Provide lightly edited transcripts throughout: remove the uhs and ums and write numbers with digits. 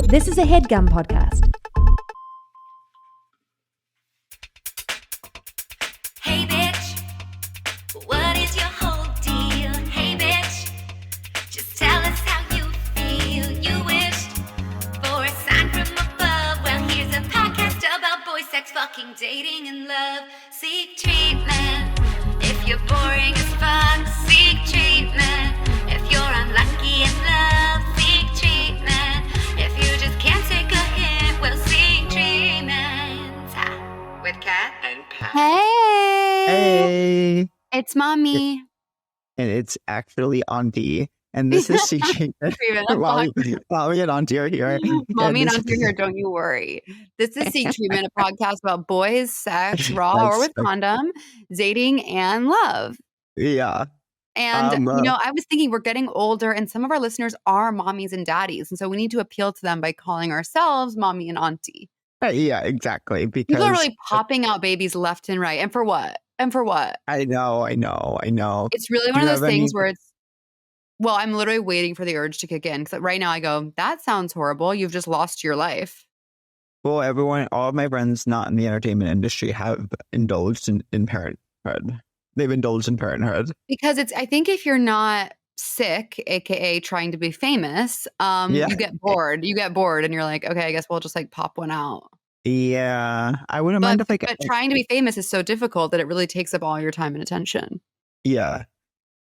This is a Headgum podcast. Hey bitch, what is your whole deal? Hey bitch, just tell us how you feel. You wished for a sign from above. Well, here's a podcast about boy sex, fucking, dating, and love. Seek treatment if you're boring as fuck. Seek treatment if you're unlucky in love. Seek treatment if you just can't take a hint. Well, seek treatment with Kat and Pat. Hey, It's mommy. and it's actually Auntie, and this is Seeking. Mommy and Auntie are here. Mommy and this- Auntie are here, don't you worry. This is Seek Treatment, a podcast about boys, sex, raw or with condom, dating, and love. Yeah, And, I was thinking we're getting older and some of our listeners are mommies and daddies. And so we need to appeal to them by calling ourselves mommy and auntie. yeah, exactly. Because People are really popping out babies left and right. And for what? I know. It's really one of those things where I'm literally waiting for the urge to kick in. Because right now I go, that sounds horrible. You've just lost your life. Well, all of my friends not in the entertainment industry have indulged in parenthood. They've indulged in parenthood. Because I think if you're not sick, aka trying to be famous, you get bored. You get bored and you're like, okay, I guess we'll just like pop one out. Yeah, I wouldn't mind if but trying to be famous is so difficult that it really takes up all your time and attention. Yeah.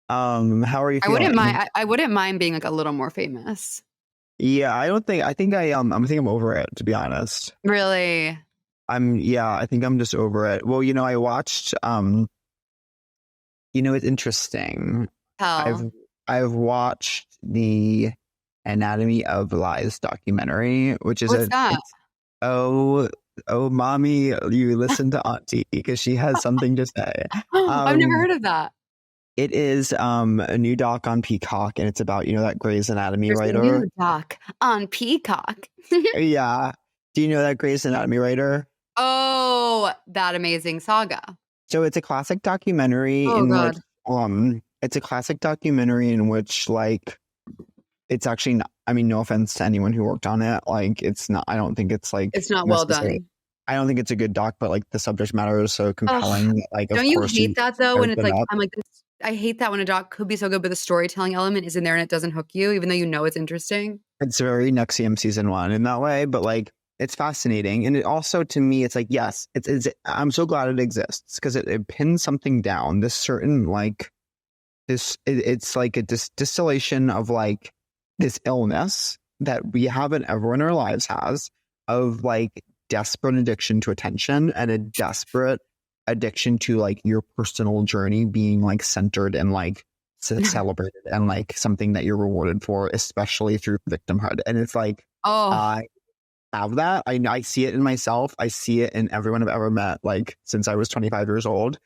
How are you feeling? I wouldn't mind being like a little more famous. Yeah, I think I'm over it, to be honest. Really? I think I'm just over it. Well, I watched it's interesting. Hell. I've watched the Anatomy of Lies documentary, which is What's that? Oh, mommy, you listen to Auntie because she has something to say. I've never heard of that. It is a new doc on Peacock, and it's about that Grey's Anatomy There's writer. a new doc on Peacock. Yeah. Do you know that Grey's Anatomy writer? Oh, that amazing saga. So it's a classic documentary which it's a classic documentary in which like it's actually not, I mean, no offense to anyone who worked on it, like it's not, I don't think it's like It's not well done. I don't think it's a good doc, but like the subject matter is so compelling. Like, don't you hate that though when it's like I'm like I hate that when a doc could be so good but the storytelling element is in there and it doesn't hook you even though you know it's interesting. It's very NXIVM season 1 in that way, but like it's fascinating. And it also, to me, it's like, yes, it's I'm so glad it exists because it pins something down. This certain like it's like a distillation of like this illness that everyone in our lives has of like desperate addiction to attention and a desperate addiction to like your personal journey being like centered and like celebrated and like something that you're rewarded for, especially through victimhood. And it's like, I have that. I see it in myself. I see it in everyone I've ever met, like since I was 25 years old.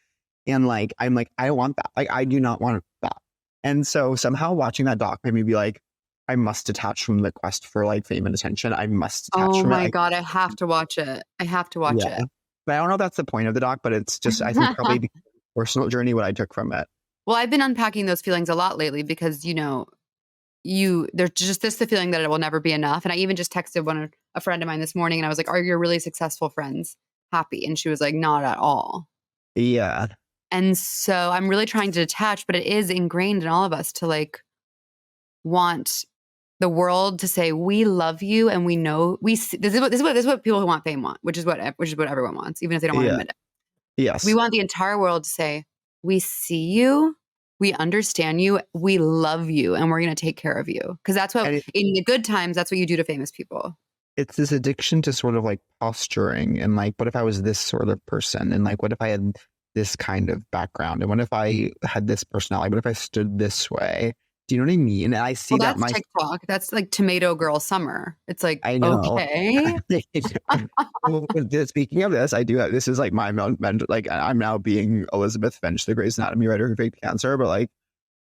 And like, I'm like, I want that. Like, I do not want that. And so somehow watching that doc made me be like, I must detach from the quest for like fame and attention. I must detach from it. Oh my God, I have to watch it. it. But I don't know if that's the point of the doc, but it's just, I think probably the personal journey, what I took from it. Well, I've been unpacking those feelings a lot lately because, there's just the feeling that it will never be enough. And I even just texted a friend of mine this morning and I was like, are your really successful friends happy? And she was like, not at all. Yeah. And so I'm really trying to detach, but it is ingrained in all of us to like want the world to say, we love you. And we know this is what people who want fame want, which is what everyone wants, even if they don't want to admit it. Yes. We want the entire world to say, we see you. We understand you. We love you. And we're going to take care of you. Because that's what, in the good times, that's what you do to famous people. It's this addiction to sort of like posturing and like, what if I was this sort of person? And like, what if I had this kind of background? And what if I had this personality? What if I stood this way? Do you know what I mean? And I see that's TikTok. That's like Tomato Girl Summer. It's like, I know. Okay. Well, speaking of this, I do have, this is like my mental, like I'm now being Elizabeth Finch, the Grey's Anatomy writer who faked cancer, but like,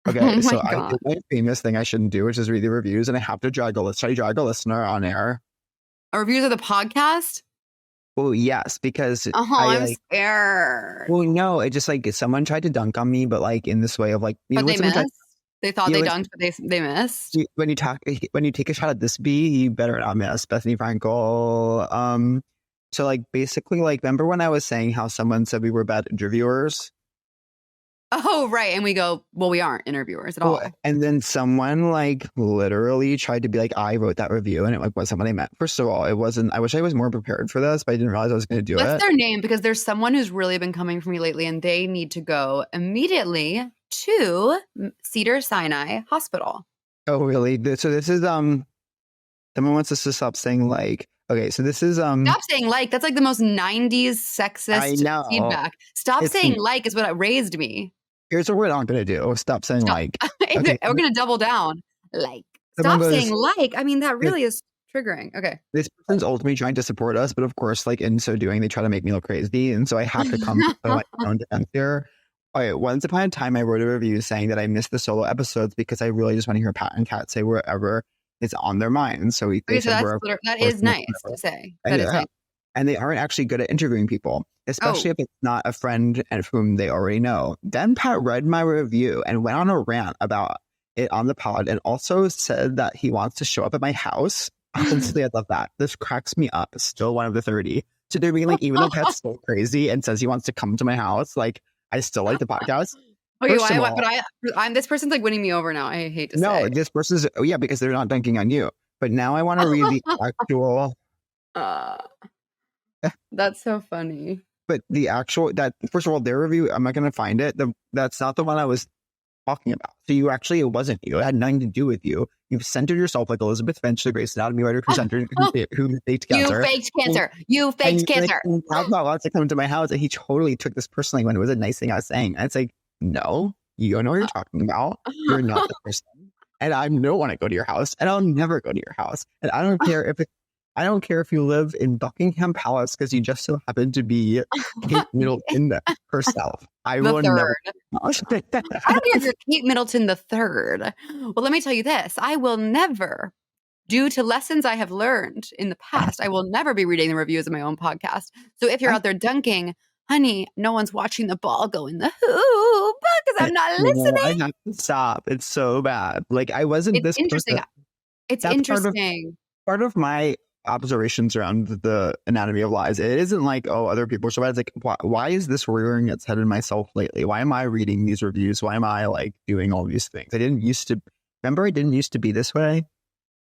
okay, so I did my famous thing I shouldn't do, which is read the reviews, and I have to drag a listener on air. Reviews of the podcast? Well, yes, because I'm scared. Well, no, it just like someone tried to dunk on me, but like in this way of like, but they missed. They thought You they always- dunked, but they missed. when you take a shot at this bee, you better not miss. Bethany Frankel. So like basically, like, remember when I was saying how someone said we were bad interviewers? Oh, right. And we go, well, we aren't interviewers at all. And then someone like literally tried to be like, I wrote that review, and it like wasn't what I meant. First of all, it wasn't. I wish I was more prepared for this, but I didn't realize I was going to do What's it. their name? Because there's someone who's really been coming for me lately, and they need to go immediately to Cedar Sinai Hospital. Oh, really? So this is someone wants us to stop saying like. Okay, so this is Stop saying like. That's like the most 90s sexist I know. feedback. Stop It's- saying like is what it raised me. Here's what we're not going to do. Stop saying Stop. like. We're Okay. going to double down. Like. Someone Stop goes- saying like. I mean, that really is triggering. Okay. This person's ultimately trying to support us, but of course, like in so doing, they try to make me look crazy, and so I have to come to my own defense here. All right, once upon a time, I wrote a review saying that I missed the solo episodes because I really just want to hear Pat and Kat say wherever is on their minds. So they Okay, so said that is nice to say. That is nice. And they aren't actually good at interviewing people, especially Oh. if it's not a friend and whom they already know. Then Pat read my review and went on a rant about it on the pod, and also said that he wants to show up at my house. Honestly, I love that. This cracks me up. Still one of the 30. So they're being like, even though Pat's so crazy and says he wants to come to my house, like, I still like the podcast. Okay, First of why? all- But I'm this person's like winning me over now. I hate to No, say. this person's, because they're not dunking on you. But now I want to read the actual, That's so funny. but the actual, that, first of all, their review, I'm not going to find it. That's not the one I was talking about. So it wasn't you. It had nothing to do with you. You've centered yourself like Elizabeth Finch, the Grey's Anatomy writer who centered who faked cancer. You faked cancer. You And faked he's cancer. Like, Pat's not allowed to come to my house, and he totally took this personally when it was a nice thing I was saying. And it's like, no, you don't know what you're talking about. You're not the person. And I don't want to go to your house, and I'll never go to your house. And I don't care if you live in Buckingham Palace because you just so happen to be Kate Middleton herself. I The will third. never. I don't care if you're Kate Middleton the third. Well, let me tell you this. I will never, due to lessons I have learned in the past, I will never be reading the reviews of my own podcast. So if you're out there dunking, honey, no one's watching the ball go in the hoop because I'm not listening. I have to stop. It's so bad. Like, I wasn't It's this interesting. person. It's That's interesting. Part of my observations around the anatomy of lies, it isn't like, oh, other people are so bad. It's like, why is this rearing its head in myself lately? Why am I reading these reviews? Why am I like doing all these things? I didn't used to be this way.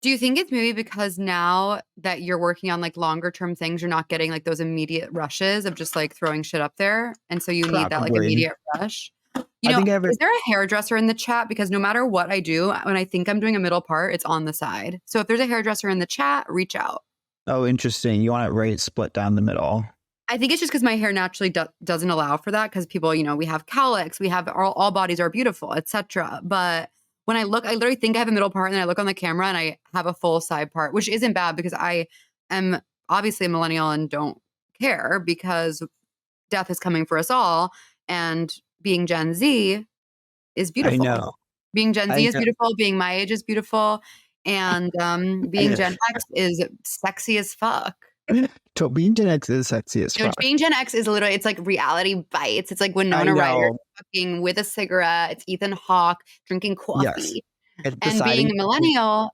Do you think it's maybe because now that you're working on like longer term things, you're not getting like those immediate rushes of just like throwing shit up there? And so you need that like Probably. immediate rush? I You think know, I have a- is there a hairdresser in the chat? Because no matter what I do, when I think I'm doing a middle part, it's on the side. So if there's a hairdresser in the chat, reach out. Oh, interesting. You want it right split down the middle. I think it's just because my hair naturally doesn't allow for that. Because people, you know, we have cowlicks, we have all bodies are beautiful, etc. But when I look, I literally think I have a middle part, and then I look on the camera and I have a full side part, which isn't bad because I am obviously a millennial and don't care because death is coming for us all, and being Gen Z is beautiful. I know. Being Gen Z I is know. beautiful. Being my age is beautiful. And being Gen X is sexy as fuck. So being Gen X is sexy as You know, fuck. being Gen X is literally, it's like reality bites. It's like I Winona Ryder know. fucking with a cigarette. It's Ethan Hawke drinking coffee. Yes. It's And deciding- being a millennial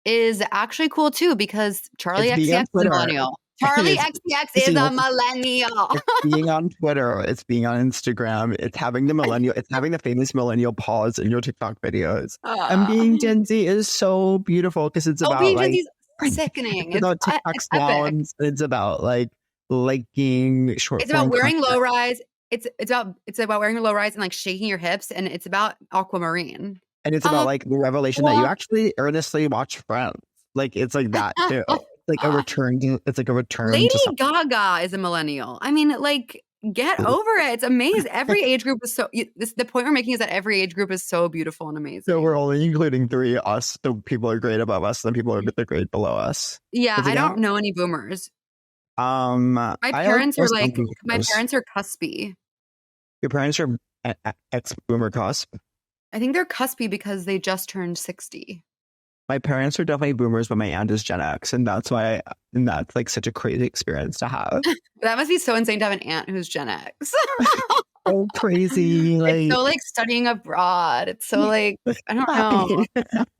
is actually cool too because Charlie It's being on XCX is a Twitter. millennial. Charlie It's- XCX it's is a being- millennial. It's being on Twitter. It's being on Instagram. It's having the famous millennial pause in your TikTok videos. And being Gen Z is so beautiful because it's about being Gen like Z is sickening. it's about TikTok it's epic. sounds. It's about like liking short. It's about form wearing content. low rise. It's about wearing low rise and like shaking your hips, and it's about aquamarine. And it's about like the revelation that you actually earnestly watch Friends. Like it's like that too. It's like a return to. It's like a return Lady to something. Gaga is a millennial. I mean, like, get over it. It's amazing. Every age group is so. The point we're making is that every age group is so beautiful and amazing. So we're only including 3 us. The people are great above us. The people are the great below us. Yeah, Is it I don't out? know any boomers. My My parents are like, my parents are cuspy. Your parents are ex-boomer cusp. I think they're cuspy because they just turned 60. My parents are definitely boomers, but my aunt is Gen X, and that's like such a crazy experience to have. That must be so insane to have an aunt who's Gen X. so crazy. It's Like, so like studying abroad. It's so like, I don't know.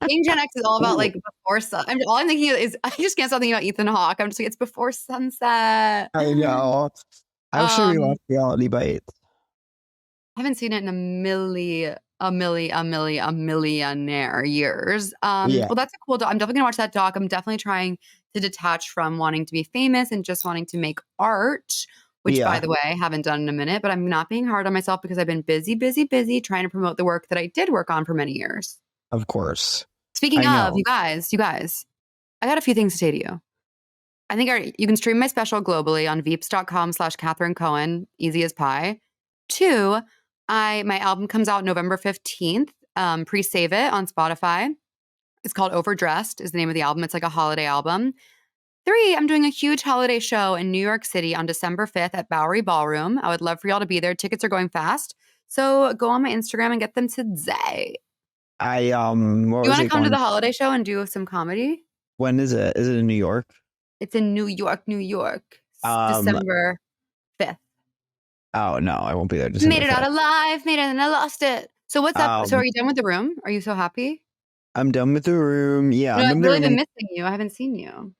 Being Gen X is all about like before sun. All I'm thinking is I just can't stop thinking about Ethan Hawke. I'm just like, it's before sunset. I know. I should Um, rewatch Reality Bites. I haven't seen it in a millionaire years. Yeah. Well, that's a cool doc. I'm definitely gonna watch that doc. I'm definitely trying to detach from wanting to be famous and just wanting to make art, which by Yeah, the way, I haven't done in a minute, but I'm not being hard on myself because I've been busy trying to promote the work that I did work on for many years. of course. Speaking I of, know. you guys, I got a few things to say to you. I think you can stream my special globally on veeps.com/Catherine Cohen, easy as pie. 2, my album comes out November 15th. Pre-save it on Spotify. It's called Overdressed is the name of the album. It's like a holiday album. 3, I'm doing a huge holiday show in New York City on December 5th at Bowery Ballroom. I would love for y'all to be there. Tickets are going fast. So go on my Instagram and get them today. What You was want to it come to going? the holiday show and do some comedy? When is it? Is it in New York? It's in New York, New York. Um, December 5th. oh no, I won't be there. Made December it out 5th. alive, made it and I lost it. So what's up? So Um, are you done with the room? Are you so happy? I'm done with the room. Yeah, No, I'm I've done with the really been room. missing you. I haven't seen you.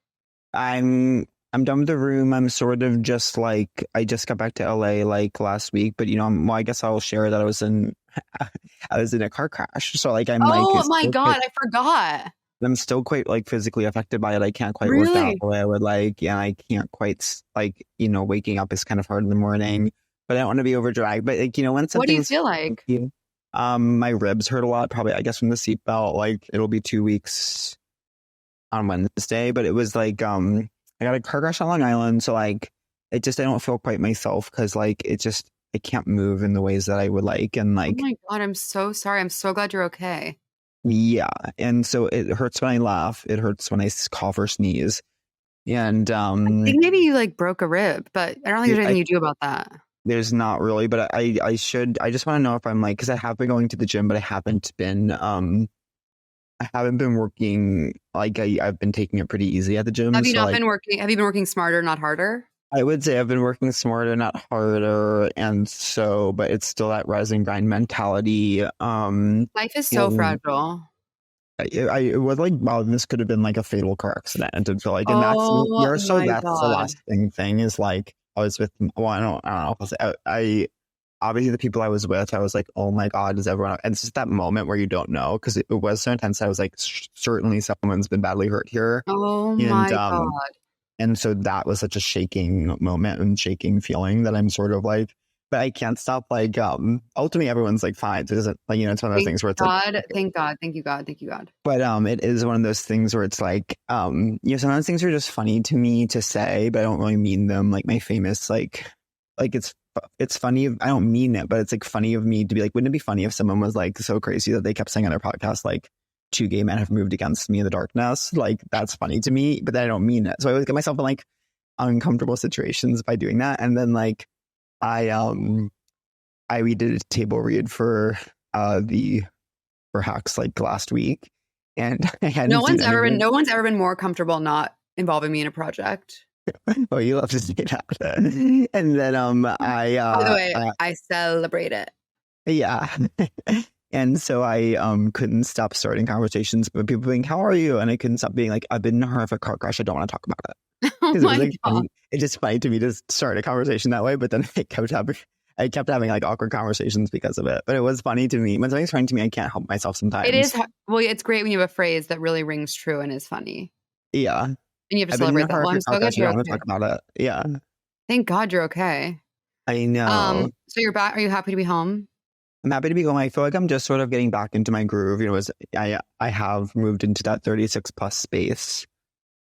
I'm done with the room. I'm sort of just like I just got back to LA like last week, but well, I guess I'll share that I was in I was in a car crash. So like Oh my God, I forgot. I'm still quite like physically affected by it. I can't quite work out Really? the way I would like. Yeah, I can't quite like, waking up is kind of hard in the morning, but I don't want to be overdragged. But like, when What do you something's feel like? my ribs hurt a lot, probably I guess from the seatbelt. Like it'll be 2 weeks on Wednesday, but it was like I got a car crash on Long Island, so like I don't feel quite myself because like I can't move in the ways that I would like, and Oh like my God, I'm so sorry. I'm so glad you're okay. yeah, and so it hurts when I laugh, it hurts when I cough or sneeze, and I think maybe you like broke a rib, but I don't think there's anything I, you do about that. there's not really, but I should. I just want to know if I'm like, because I have been going to the gym, but I haven't been working. Like I've been taking it pretty easy at the gym. Have you So not like, been working? Have you been working smarter, not harder? I would say I've been working smarter, not harder, and so, but it's still that rise and grind mentality. Life is so and fragile. it was like, wow, this could have been like a fatal car accident. And so like, and that's Oh that's my the God. lasting thing is like, I was with, well, I don't know if I'll say, I obviously the people I was with, I was like, oh my God, is everyone, and it's just that moment where you don't know, because it was so intense. I was like, certainly someone's been badly hurt here. Oh And my God. and so that was such a shaking moment and shaking feeling that I'm sort of like, but I can't stop like, ultimately everyone's like fine. So it doesn't like, it's one of those things where it's like, Thank God. Thank you, God. Thank you, God. but it is one of those things where it's like, sometimes things are just funny to me to say, but I don't really mean them. Like my famous, like it's funny. I don't mean it, but it's like funny of me to be like, wouldn't it be funny if someone was like so crazy that they kept saying on their podcast, like, 2 gay men have moved against me in the darkness? Like that's funny to me, but then I don't mean it. So I always get myself in like uncomfortable situations by doing that. And then like we did a table read for Hacks like last week, and I hadn't No one's seen ever anyone. been. No one's ever been more comfortable not involving me in a project. Oh, you love to say that. And then By the way, I celebrate it. yeah. And so I couldn't stop starting conversations with people being, how are you? And I couldn't stop being like, I've been in a horrific car crash, I don't want to talk about it. Oh Because it was my like God. funny. It's just funny to me to start a conversation that way, but then I kept having like awkward conversations because of it. But it was funny to me. When something's funny to me, I can't help myself sometimes. It is. Well, it's great when you have a phrase that really rings true and is funny. Yeah. And you have to I've been in celebrate a that. Well, I'm horrific so car glad crash, I you're don't want to okay. talk about it. Yeah. Thank God you're okay. I know. So you're back. Are you happy to be home? I'm happy to be home. I feel like I'm just sort of getting back into my groove. I have moved into that 36 plus space.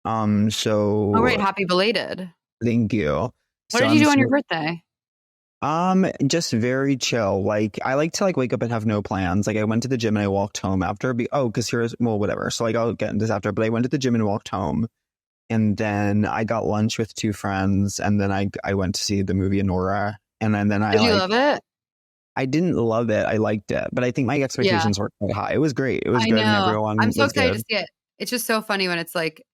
So Oh, right. Happy belated. thank you. What So did you do I'm on your birthday? just very chill. Like I like to like wake up and have no plans. Like I went to the gym and I walked home after. Because whatever. So like I'll get into this after. But I went to the gym and walked home, and then I got lunch with 2 friends, and then I went to see the movie Nora, and then I Did you love it? I didn't love it. I liked it, but I think my expectations were quite high. It was great. It was I good, and know. everyone I'm so was excited good. to see it. It's just so funny when it's like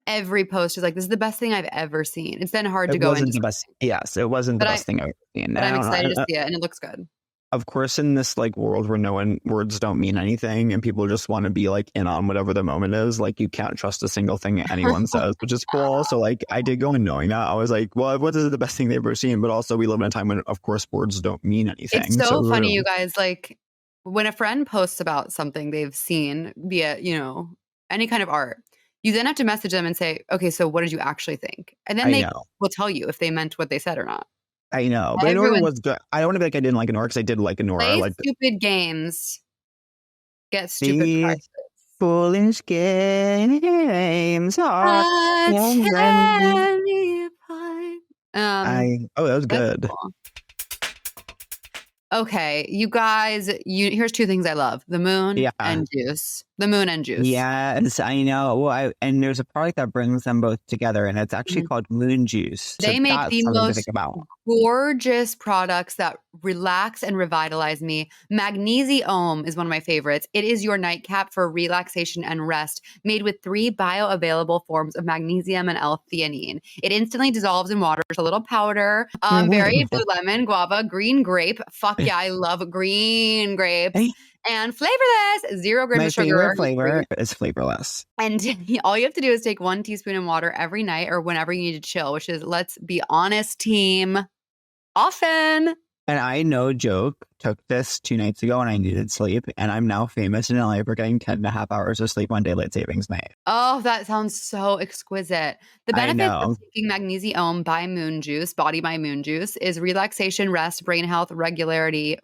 every post is like, this is the best thing I've ever seen. It's then hard to It go wasn't into. the best. Yes, it wasn't the best thing I've ever seen. But I I'm don't know. excited to see it, and it looks good. Of course, in this like world where words don't mean anything and people just want to be like in on whatever the moment is, like you can't trust a single thing anyone says, which is cool. So like I did go in knowing that. I was like, well, what is the best thing they've ever seen? But also we live in a time when, of course, words don't mean anything. It's so funny, you guys. Like when a friend posts about something they've seen via, any kind of art, you then have to message them and say, okay, so what did you actually think? And then they will tell you if they meant what they said or not. I know, but Anora was good. I don't want to be like I didn't like Anora because I did like Anora. Play Like stupid games, get stupid prizes. Foolish games are. That was good. Cool. Okay, you guys, here's two things I love. The moon and juice. The moon and juice. Yes, I know. Well, and there's a product that brings them both together, and it's actually called Moon Juice. They make the most gorgeous products that relax and revitalize me. Magnesium is one of my favorites. It is your nightcap for relaxation and rest, made with 3 bioavailable forms of magnesium and L-theanine. It instantly dissolves in water. It's a little powder. Berry, blue lemon, guava, green grape. Fuck yeah, I love green grapes. And flavorless, 0 grams of sugar. My flavor is flavorless. And all you have to do is take 1 teaspoon in water every night or whenever you need to chill, which is, let's be honest, team, often. And I, no joke, took this 2 nights ago and I needed sleep. And I'm now famous in LA for getting 10.5 hours of sleep on daylight savings night. Oh, that sounds so exquisite. The benefits of taking Magnesium by Moon Juice, Body by Moon Juice, is relaxation, rest, brain health, regularity.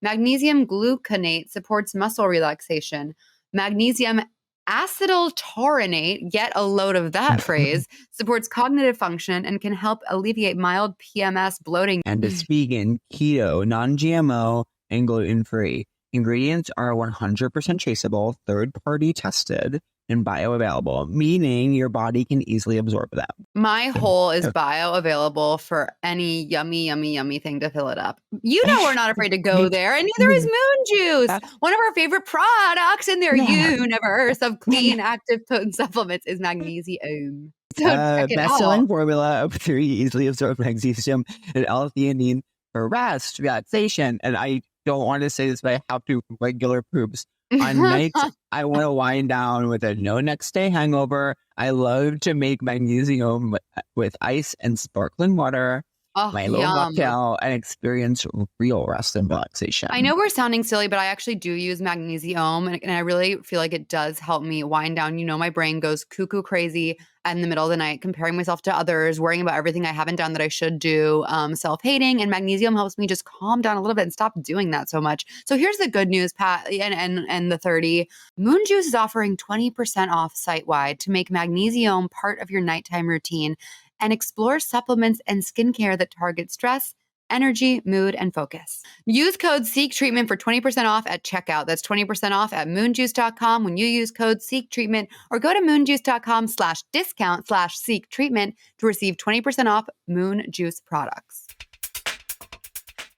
Magnesium gluconate supports muscle relaxation. Magnesium acetyltaurinate, get a load of that phrase, supports cognitive function and can help alleviate mild PMS, bloating. And it's vegan, keto, non-GMO, and gluten-free. Ingredients are 100% traceable, third-party tested, and bioavailable, meaning your body can easily absorb them. My whole is bioavailable for any yummy, yummy, yummy thing to fill it up. You know we're not afraid to go there, and neither is Moon Juice, one of our favorite products in their universe of clean, active, potent supplements is magnesium. So best-selling formula of 3 easily absorbed magnesium and L-theanine for rest, relaxation, and I don't want to say this, but I have to regular poops. On nights, I want to wind down with a no next day hangover. I love to make magnesium with ice and sparkling water, my little cocktail, and experience real rest and relaxation. I know we're sounding silly, but I actually do use magnesium, and I really feel like it does help me wind down. My brain goes cuckoo crazy in the middle of the night, comparing myself to others, worrying about everything I haven't done that I should do, self-hating, and magnesium helps me just calm down a little bit and stop doing that so much. So here's the good news, Pat, and the 30. Moon Juice is offering 20% off site-wide to make magnesium part of your nighttime routine and explore supplements and skincare that target stress, energy, mood, and focus. Use code SEEK-TREATMENT for 20% off at checkout. That's 20% off at moonjuice.com when you use code SEEK-TREATMENT, or go to moonjuice.com/discount/SEEK-TREATMENT to receive 20% off Moon Juice products.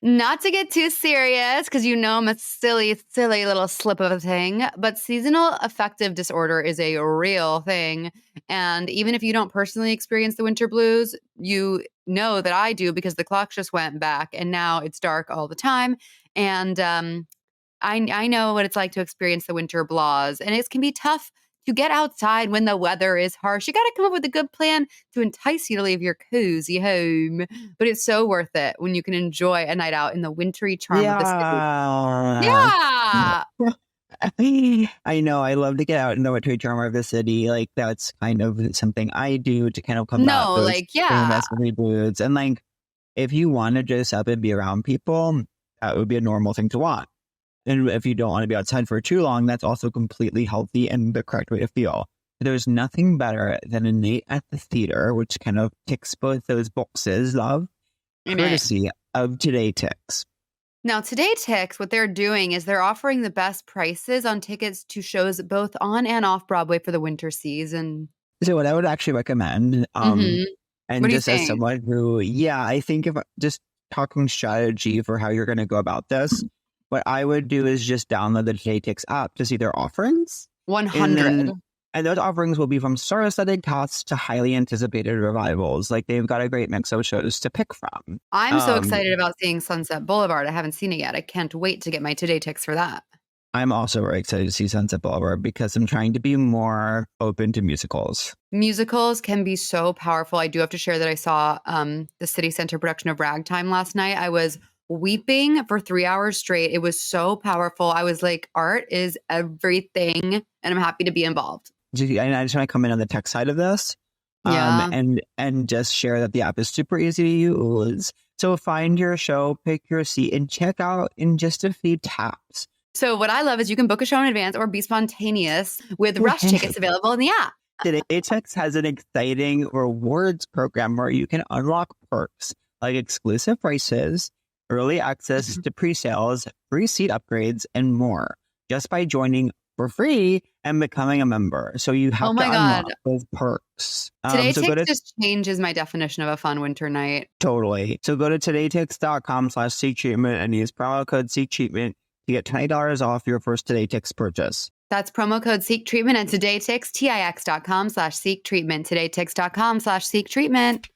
Not to get too serious, because I'm a silly, silly little slip of a thing, but seasonal affective disorder is a real thing. And even if you don't personally experience the winter blues, you know that I do, because the clock just went back and now it's dark all the time. And I know what it's like to experience the winter blahs, and it can be tough to get outside when the weather is harsh. You got to come up with a good plan to entice you to leave your cozy home. But it's so worth it when you can enjoy a night out in the wintry charm of the city. Yeah. I know. I love to get out in the wintry charm of the city. Like, that's kind of something I do to kind of come back those blues. And like, if you want to dress up and be around people, that would be a normal thing to want. And if you don't want to be outside for too long, that's also completely healthy and the correct way to feel. There's nothing better than a night at the theater, which kind of ticks both those boxes of courtesy of TodayTix. Now, TodayTix, what they're doing is they're offering the best prices on tickets to shows both on and off Broadway for the winter season. So what I would actually recommend, and just as someone who, I think if just talking strategy for how you're going to go about this, what I would do is just download the TodayTix app to see their offerings. 100. And those offerings will be from star-studded casts to highly anticipated revivals. Like, they've got a great mix of shows to pick from. I'm so excited about seeing Sunset Boulevard. I haven't seen it yet. I can't wait to get my TodayTix for that. I'm also very excited to see Sunset Boulevard because I'm trying to be more open to musicals. Musicals can be so powerful. I do have to share that I saw the City Center production of Ragtime last night. I was weeping for 3 hours straight. It was so powerful. I was like, art is everything, and I'm happy to be involved. And I just want to come in on the tech side of this. Yeah. And just share that the app is super easy to use. So find your show, pick your seat, and check out in just a few taps. So what I love is you can book a show in advance or be spontaneous with rush tickets available in the app. TodayTix has an exciting rewards program where you can unlock perks like exclusive prices, early access to pre-sales, free seat upgrades, and more just by joining for free and becoming a member. So you have to unlock those perks. TodayTix just changes my definition of a fun winter night. Totally. So go to todaytix.com/seektreatment and use promo code seektreatment to get $20 off your first TodayTix purchase. That's promo code SeekTreatment and TodayTix, TIX.com/SeekTreatment, TodayTix.com/SeekTreatment.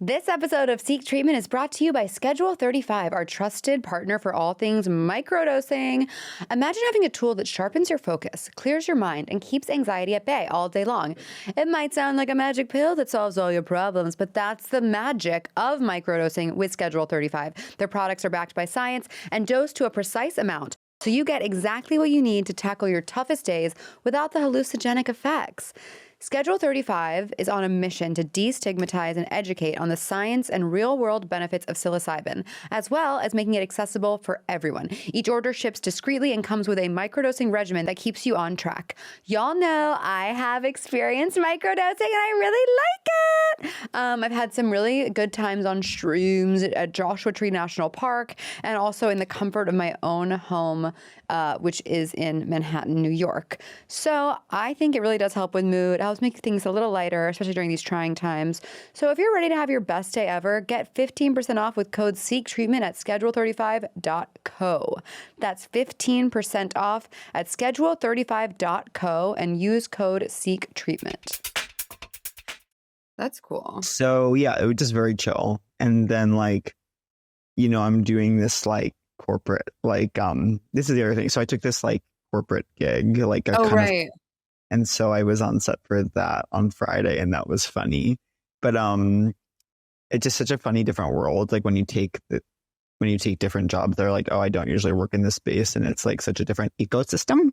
This episode of Seek Treatment is brought to you by Schedule 35, our trusted partner for all things microdosing. Imagine having a tool that sharpens your focus, clears your mind, and keeps anxiety at bay all day long. It might sound like a magic pill that solves all your problems, but that's the magic of microdosing with Schedule 35. Their products are backed by science and dosed to a precise amount, so you get exactly what you need to tackle your toughest days without the hallucinogenic effects. Schedule 35 is on a mission to destigmatize and educate on the science and real-world benefits of psilocybin, as well as making it accessible for everyone. Each order ships discreetly and comes with a microdosing regimen that keeps you on track. Y'all know I have experienced microdosing and I really like it. I've had some really good times on shrooms at Joshua Tree National Park and also in the comfort of my own home, which is in Manhattan, New York. So I think it really does help with mood. It helps make things a little lighter, especially during these trying times. So if you're ready to have your best day ever, get 15% off with code SeekTreatment at schedule35.co. That's 15% off at schedule35.co and use code SeekTreatment. That's cool. So yeah, it was just very chill. And then I'm doing this corporate, this is the other thing. So I took this corporate gig, right. And so I was on set for that on Friday, and that was funny. But it's just such a funny different world. Like when you take different jobs, they're like, oh, I don't usually work in this space, and it's such a different ecosystem.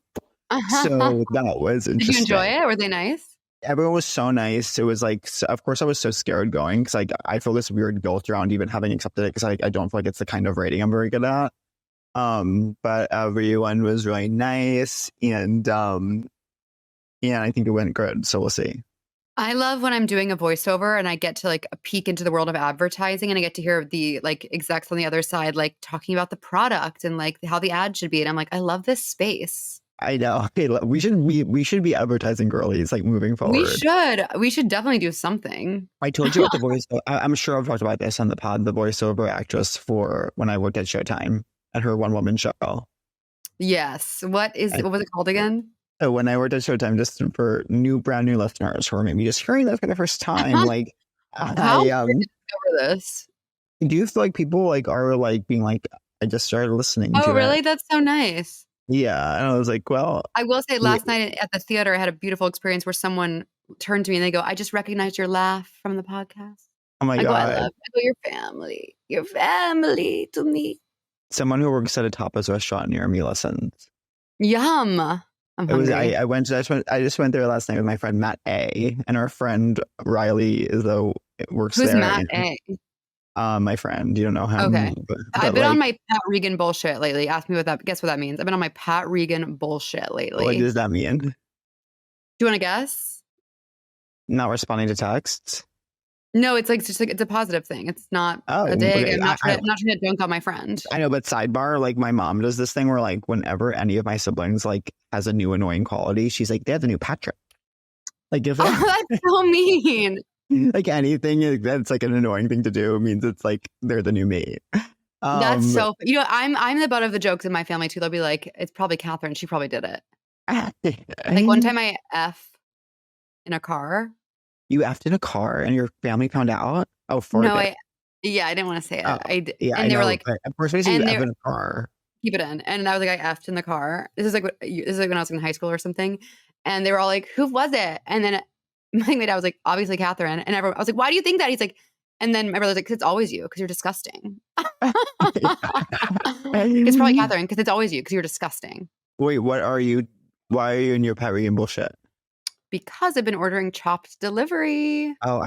So that was interesting. Did you enjoy it? Were they nice? Everyone was so nice. It was of course I was so scared going because I feel this weird guilt around even having accepted it because I don't feel like it's the kind of writing I'm very good at. But everyone was really nice, and I think it went good. So we'll see. I love when I'm doing a voiceover and I get to a peek into the world of advertising and I get to hear the execs on the other side talking about the product and how the ad should be. And I'm I love this space. I know. Okay, we should be advertising girlies moving forward. We should definitely do something. I told you about the voice. I'm sure I've talked about this on the pod. The voiceover actress for when I worked at Showtime at her one-woman show. Yes. What was it called again? So when I worked at Showtime, just for brand new listeners who are maybe just hearing this for the first time, How did you discover this? Do you feel like people are being I just started listening to Oh, really? it? That's so nice. Yeah. And I was well. I will say last night at the theater, I had a beautiful experience where someone turned to me and they go, I just recognized your laugh from the podcast. Oh my God. I go, your family to me. Someone who works at a tapas restaurant near me listens. Yum. I'm hungry. I just went there last night with my friend Matt A, and our friend Riley works Who's there. Who's Matt A? My friend. You don't know him. Okay. I've been on my Pat Regan bullshit lately. Ask me guess what that means. I've been on my Pat Regan bullshit lately. What does that mean? Do you want to guess? Not responding to texts? No, it's it's a positive thing. It's not a dig. Okay. I'm not trying to dunk on my friend. I know, but sidebar, my mom does this thing where whenever any of my siblings has a new annoying quality, she's they have the new Patrick. If that's so mean. Anything that's an annoying thing to do means it's they're the new me. That's so. I'm the butt of the jokes in my family too. They'll be it's probably Catherine. She probably did it. Like one time I F in a car. You effed in a car and your family found out? Oh, No, farted. I didn't want to say it. Oh, yeah, I And they were know. like, But of course, I say you and eff they in a car. keep it in. And I was like, I effed in the car. This is like when I was in high school or something. And they were all like, who was it? And then my dad was like, obviously Catherine. And everyone, I was like, why do you think that? He's like, and then my brother's like, 'cause it's always you, because you're disgusting. It's probably Catherine, because it's always you, because you're disgusting. Wait, what are you? Why are you in your pet reading bullshit? Because I've been ordering chopped delivery. Oh,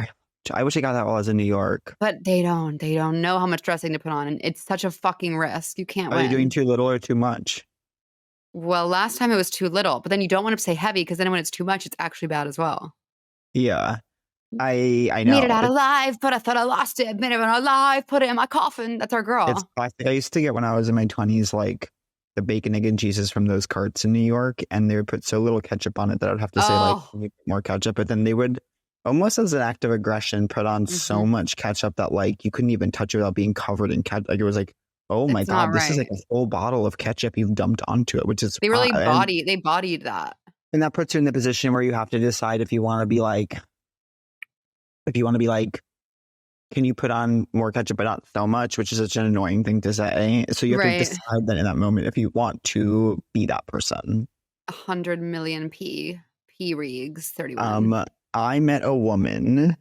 I wish I got that while I was in New York. But they don't know how much dressing to put on. And it's such a fucking risk. You can't Are win. you doing too little or too much? Well, last time it was too little, but then you don't want to say heavy, because then when it's too much, it's actually bad as well. Yeah, I know. Made it out alive, but I thought I lost it. Made it out alive, put it in my coffin. That's our girl. It's classic. I used to get when I was in my 20s, like the bacon, egg, and cheeses from those carts in New York, and they would put so little ketchup on it that I'd have to say like Oh. "You need more ketchup." But then they would, almost as an act of aggression, put on so much ketchup that like you couldn't even touch it without being covered in ketchup. Like it was like, oh my It's god, not this is like right. a full bottle of ketchup you've dumped onto it, which is They really and bodied that. that puts you in the position where you have to decide if you want to be like, can you put on more ketchup but not so much, which is such an annoying thing to say. So you have to Right. decide that in that moment if you want to be that person. 100 million P Regs 31. I met a woman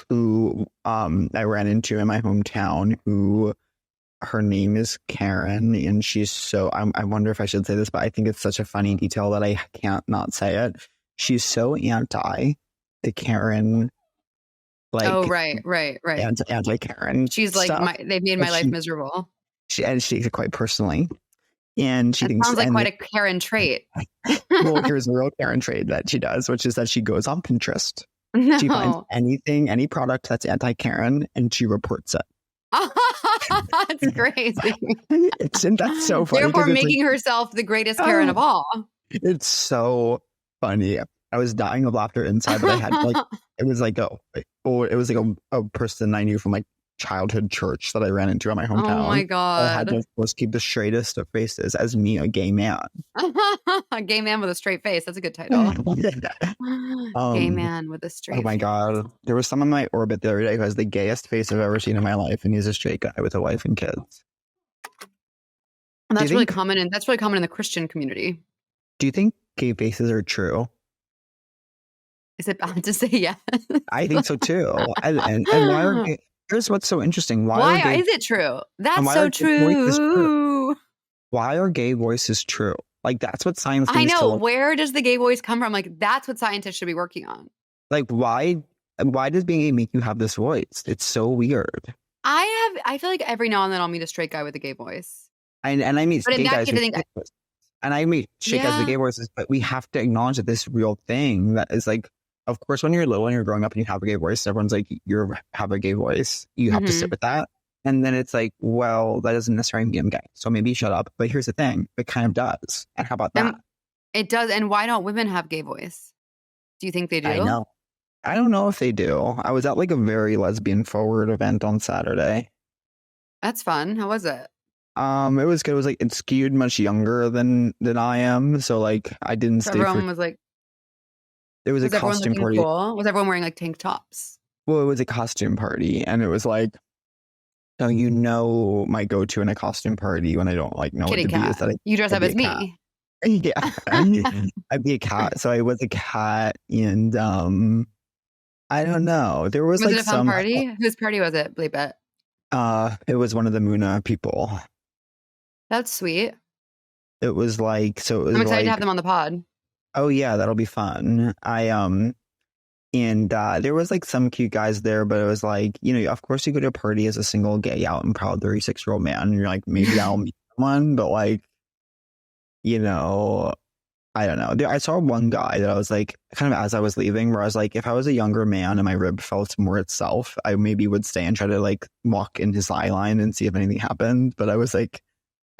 who I ran into in my hometown who her name is Karen, and she's so I wonder if I should say this, but I think it's such a funny detail that I can't not say it. She's so anti the Karen, like right. anti Karen. She's like, stuff. they've made my life miserable. She takes it quite personally, and she That thinks sounds like quite a Karen trait. well, here's a real Karen trait that she does, which is that she goes on Pinterest. No. She finds anything, any product that's anti-Karen, and she reports it. It's crazy. That's so funny. Therefore, 'cause it's making herself the greatest Karen of all. It's so funny. I was dying of laughter inside, but I had like it was like a person I knew from like childhood church that I ran into in my hometown. Oh my I had god. to, of course, keep the straightest of faces as me, a gay man. A gay man with a straight face. That's a good title. Gay man with a straight Oh my face. god. There was someone in my orbit the other day who has the gayest face I've ever seen in my life, and he's a straight guy with a wife and kids. And that's you really think- common in the Christian community. Do you think gay faces are true? Is it bad to say yes? I think so too. And why are gay, here's what's so interesting. Why are gay, is it true? That's why so are gay voices true. why are gay voices true? Like that's what science I needs to know. look. Where does the gay voice come from? Like, that's what scientists should be working on. Like why does being gay make you have this voice? It's so weird. I feel like every now and then I'll meet a straight guy with a gay voice. And I meet But in gay that guys case, I with think gay voices. And I meet straight guys with gay voices, but we have to acknowledge that this real thing that is like, of course, when you're little and you're growing up and you have a gay voice, everyone's like, you have a gay voice. You have to sit with that. And then it's like, well, that doesn't necessarily mean I'm gay. So maybe shut up. But here's the thing. It kind of does. And how about that? It does. And why don't women have gay voice? Do you think they do? I know. I don't know if they do. I was at like a very lesbian forward event on Saturday. That's fun. How was it? It was good. It was like, it skewed much younger than I am. So like, I didn't So stay everyone for, was like, it was a everyone costume looking party. cool? Was everyone wearing like tank tops? Well, it was a costume party, and it was like, so you know, my go-to in a costume party when I don't like know Kitty what to be cat. is that You dress I'd up be as a cat. me. Yeah, I'd be a cat. So I was a cat, and I don't know. There was Was like it a fun some party? Whose party was it? Bleep it. It was one of the Muna people. That's sweet. It was like so. It was I'm excited to like, have them on the pod. oh yeah, that'll be fun. And there was like some cute guys there, but it was like, you know, of course you go to a party as a single gay out and proud 36-year-old man, and you're like, maybe I'll meet someone, but like, you know, I don't know. I saw one guy that I was like, kind of as I was leaving, where I was like, if I was a younger man and my rib felt more itself, I maybe would stay and try to like walk in his eye line and see if anything happened. But I was like,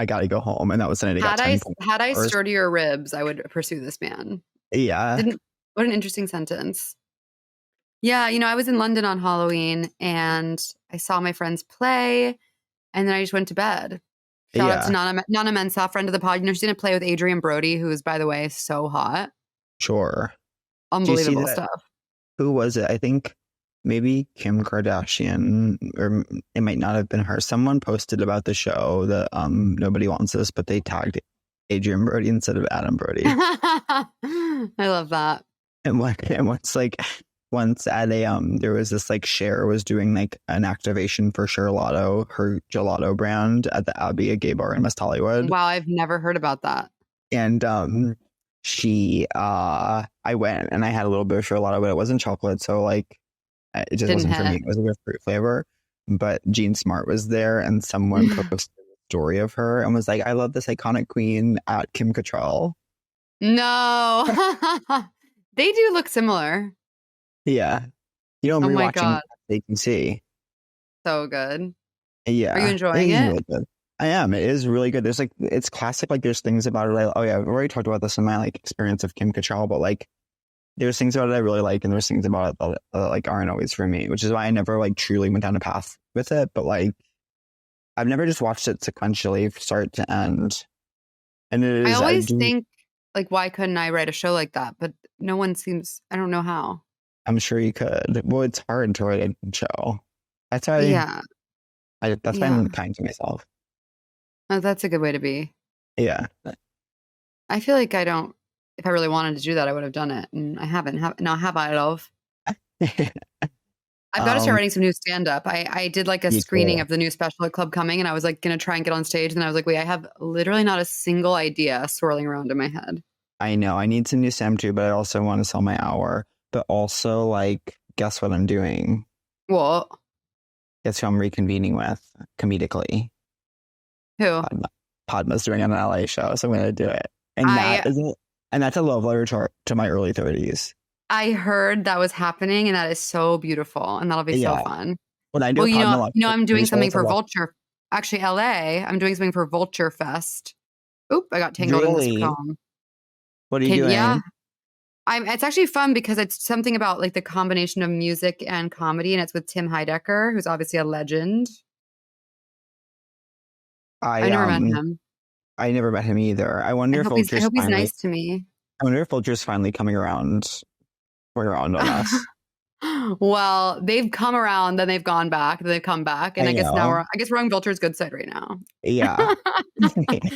I gotta go home, and that was the night I got 10 Had I hours. stirred your ribs, I would pursue this man. Yeah. What an interesting sentence. Yeah, you know, I was in London on Halloween and I saw my friends play, and then I just went to bed. Shout out to Yeah, Nana Mensah, friend of the pod. You know, she's going to play with Adrian Brody, who is, by the way, so hot. sure. Do you see Unbelievable that? stuff. Who was it? I think maybe Kim Kardashian, or it might not have been her. Someone posted about the show that Nobody Wants This, but they tagged Adrian Brody instead of Adam Brody. I love that. And once at a there was this like Cher was doing like an activation for Charlotto, her gelato brand at the Abbey, a gay bar in West Hollywood. Wow, I've never heard about that. And I went and I had a little bit of Charlotto, but it wasn't chocolate, so like it just Didn't wasn't for me. hit. It was like a fruit flavor. But Jean Smart was there, and someone posted a story of her and was like, "I love this iconic queen at Kim Cattrall." No. They do look similar. Yeah, you know, I'm Oh my rewatching God. They Can See. So good. Yeah, Are you enjoying is it? really good. I am. It is really good. There's like it's classic. Like there's things about it. Oh yeah, I've already talked about this in my like experience of Kim Cattrall, but like there's things about it I really like, and there's things about it that like aren't always for me, which is why I never like truly went down a path with it. But like I've never just watched it sequentially, start to end. And it I is. always think, like, why couldn't I write a show like that? But no one seems, I don't know how. I'm sure you could. Well, it's hard to write a show. That's why. Yeah. That's why Yeah. I'm kind to myself. Oh, that's a good way to be. Yeah. I feel like I don't, if I really wanted to do that, I would have done it. And I haven't. Now, have I, love? I've got to start writing some new stand-up. I did like a Me screening too. of the new special at Club Coming, and I was like going to try and get on stage. And I was like, wait, I have literally not a single idea swirling around in my head. I know. I need some new Sam too, but I also want to sell my hour. But also, like, guess what I'm doing? What? Guess who I'm reconvening with comedically? Who? Padma's doing an LA show, so I'm going to do it. And that's a love letter to my early 30s. I heard that was happening, and that is so beautiful, and that'll be so fun. When I do Well, Padma, I'm doing something for Vulture. Actually, LA, I'm doing something for Vulture Fest. Oop, I got tangled in this comb. What are you doing? Yeah. It's actually fun because it's something about like the combination of music and comedy, and it's with Tim Heidecker, who's obviously a legend. I never met him. I never met him either. I wonder if I hope he's nice to me. I wonder if Vulture's finally coming around on us. Well, they've come around, then they've gone back, then they've come back, and I guess we're on Vulture's good side right now. Yeah.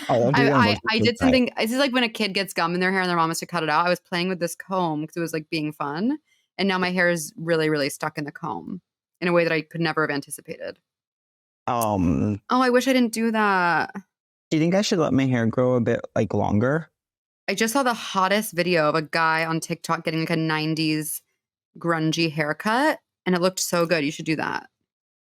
I did something. This is like when a kid gets gum in their hair and their mom has to cut it out. I was playing with this comb because it was like being fun, and now my hair is really, really stuck in the comb in a way that I could never have anticipated. Oh, I wish I didn't do that. Do you think I should let my hair grow a bit like longer? I just saw the hottest video of a guy on TikTok getting like a 90s grungy haircut, and it looked so good. You should do that.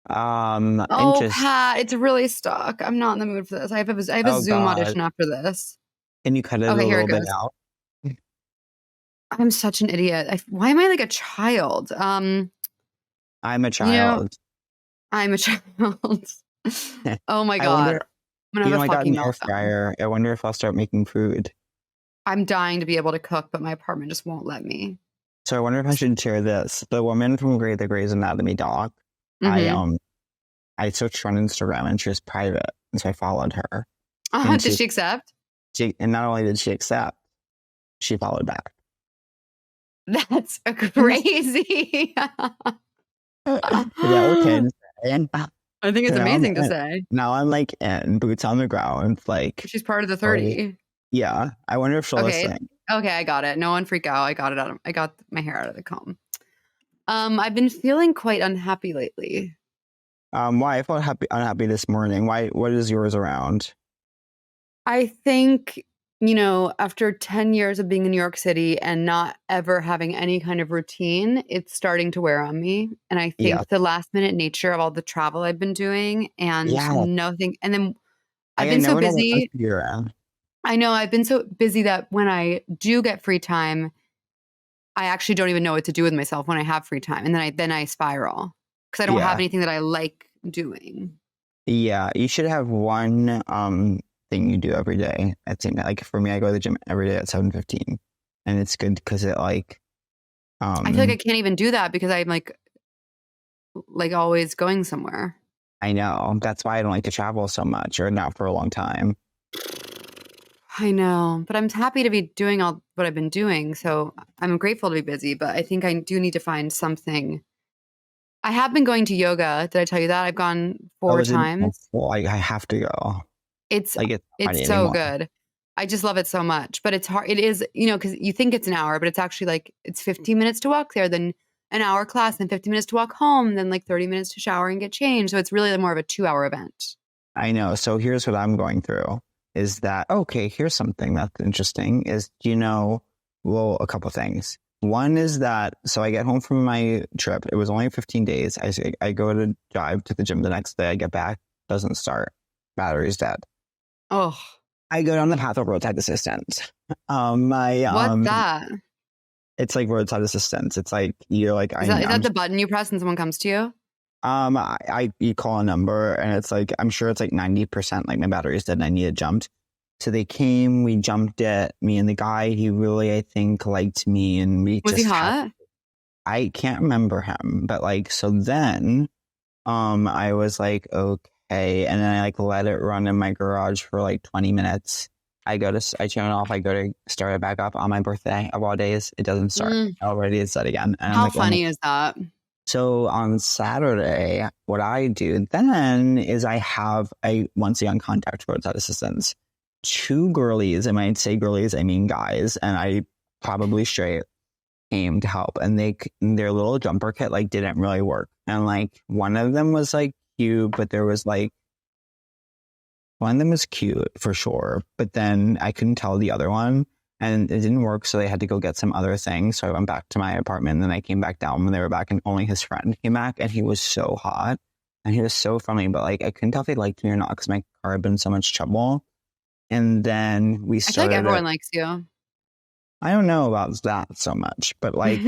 Oh, Pat, it's really stuck. I'm not in the mood for this. I have a Zoom audition after this. Can you cut it a little bit out? I'm such an idiot. Why am I like a child? I'm a child. I'm a child. Oh my God. I got an air fryer. I wonder if I'll start making food. I'm dying to be able to cook, but my apartment just won't let me. So I wonder if I should share this. The woman from the Grey's Anatomy doc, I searched her on Instagram and she was private. And so I followed her. Did she accept? And not only did she accept, she followed back. That's crazy. And I think it's amazing to say. Now I'm like in boots on the ground. Like she's part of the 30. Yeah. I wonder if she'll listen. Okay, I got it. No one freak out. I got my hair out of the comb. I've been feeling quite unhappy lately. Why? I felt unhappy this morning. Why? What is yours around? I think, after 10 years of being in New York City and not ever having any kind of routine, it's starting to wear on me. And I think the last minute nature of all the travel I've been doing and nothing. And then I've been so busy. I know I've been so busy that when I do get free time, I actually don't even know what to do with myself when I have free time. And then I spiral because I don't have anything that I like doing. Yeah. You should have one thing you do every day. Like for me, I go to the gym every day at 7:15, and it's good because it like. I feel like I can't even do that because I'm like always going somewhere. I know. That's why I don't like to travel so much, or not for a long time. I know, but I'm happy to be doing all what I've been doing. So I'm grateful to be busy, but I think I do need to find something. I have been going to yoga. Did I tell you that? I've gone Oh, 4 is it? times. Well, I have to go. It's Like, it's not funny it's so anymore. good. I just love it so much, but it's hard. It is, because you think it's an hour, but it's actually like it's 15 minutes to walk there, then an hour class, then 15 minutes to walk home, then like 30 minutes to shower and get changed. So it's really more of a 2-hour event. I know. So here's what I'm going through is that, okay, here's something that's interesting is, well, a couple things. One is that, so I get home from my trip. It was only 15 days. I go to drive to the gym the next day. I get back, doesn't start. Battery's dead. Oh, I go down the path of roadside assistance. what's that? It's like roadside assistance. It's like, you're like, Is that the button you press and someone comes to you? You call a number and it's like, I'm sure it's like 90%, like my battery's dead and I need it jumped. So they came, we jumped it, me and the guy, he really, I think, liked me, and we Was he hot? I can't remember him, but like, so then, I was like, okay. And then I like let it run in my garage for like 20 minutes. I turn it off. I go to start it back up on my birthday of all days. It doesn't start. Already it's set again. And How I'm like, funny is that? So on Saturday, what I do then is I once again contact roadside assistance. 2 girlies, and when I say girlies, I mean guys, and I probably straight came to help, and their little jumper kit like didn't really work, and like one of them was like cute, but there was like one of them was cute for sure, but then I couldn't tell the other one. And it didn't work, so they had to go get some other things. So I went back to my apartment, and then I came back down when they were back, and only his friend came back, and he was so hot, and he was so friendly, but like I couldn't tell if they liked me or not because my car had been in so much trouble. And then we I started. feel like everyone likes you. I don't know about that so much, but like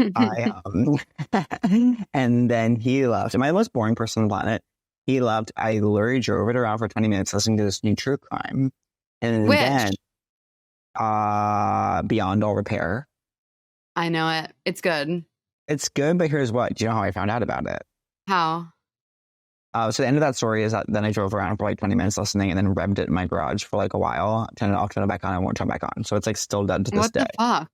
and then he left. Am I the most boring person on the planet? He left. I literally drove it around for 20 minutes listening to this new true crime, and Which? then Beyond All Repair. I know it. It's good. It's good, but here's what. Do you know how I found out about it? How? So the end of that story is that then I drove around for like 20 minutes listening and then revved it in my garage for like a while. Turn it off, turn it back on, and won't turn back on. So it's like still dead to this What day. the fuck?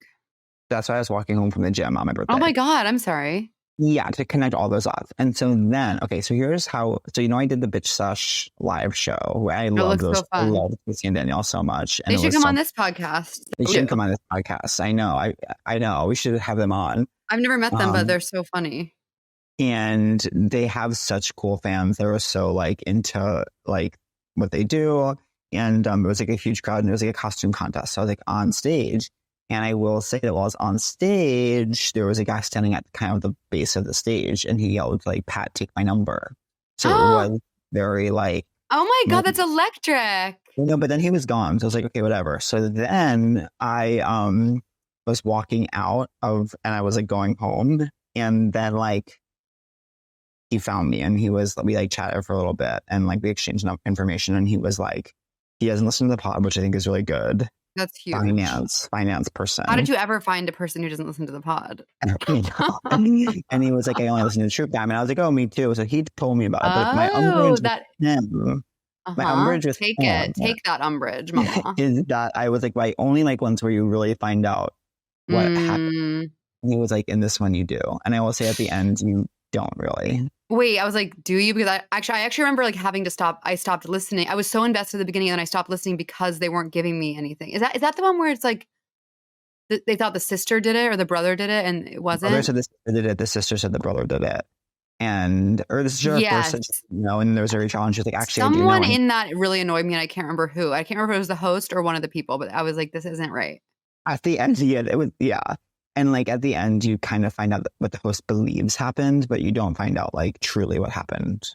That's why I was walking home from the gym on my birthday. Oh my God, I'm sorry. Yeah, to connect all those dots. And so then, okay, so here's how, I did the Bitch Sesh live show where I love those. So I fun. love Casey and Danielle so much. And They should come on this podcast. They should come on this podcast. I know. I know. We should have them on. I've never met them, but they're so funny. And they have such cool fans. They were so like into like what they do. And it was like a huge crowd, and it was like a costume contest. So I was like on stage. And I will say that while I was on stage, there was a guy standing at kind of the base of the stage, and he yelled like, "Pat, take my number." So it was very like, oh my God, that's electric. No, but then he was gone. So I was like, okay, whatever. So then I was walking out and I was like going home, and then like he found me, and we like chatted for a little bit, and like we exchanged enough information, and he was like, he doesn't listen to the pod, which I think is really good. That's huge. Finance person. How did you ever find a person who doesn't listen to the pod? And he was like, I only listen to True Crime. And I was like, oh, me too. So he told me about it. But my umbrage my umbrage with take that umbrage, mama. Is that I was like, right, only like ones where you really find out what happened. And he was like, in this one you do. And I will say at the end, you don't really. Wait, I was like, do you? Because I actually remember like having to stop. I stopped listening. I was so invested at the beginning, and then I stopped listening because they weren't giving me anything. Is that the one where it's like they thought the sister did it or the brother did it, and it wasn't? The brother said the sister did it. The sister said the brother did it. Or the sister yes. said, and there was a re-challenge. She's like, actually, someone I do know. in that really annoyed me, and I can't remember who. I can't remember if it was the host or one of the people, but I was like, this isn't right. At the end, it was, yeah. And like at the end, you kind of find out what the host believes happened, but you don't find out like truly what happened.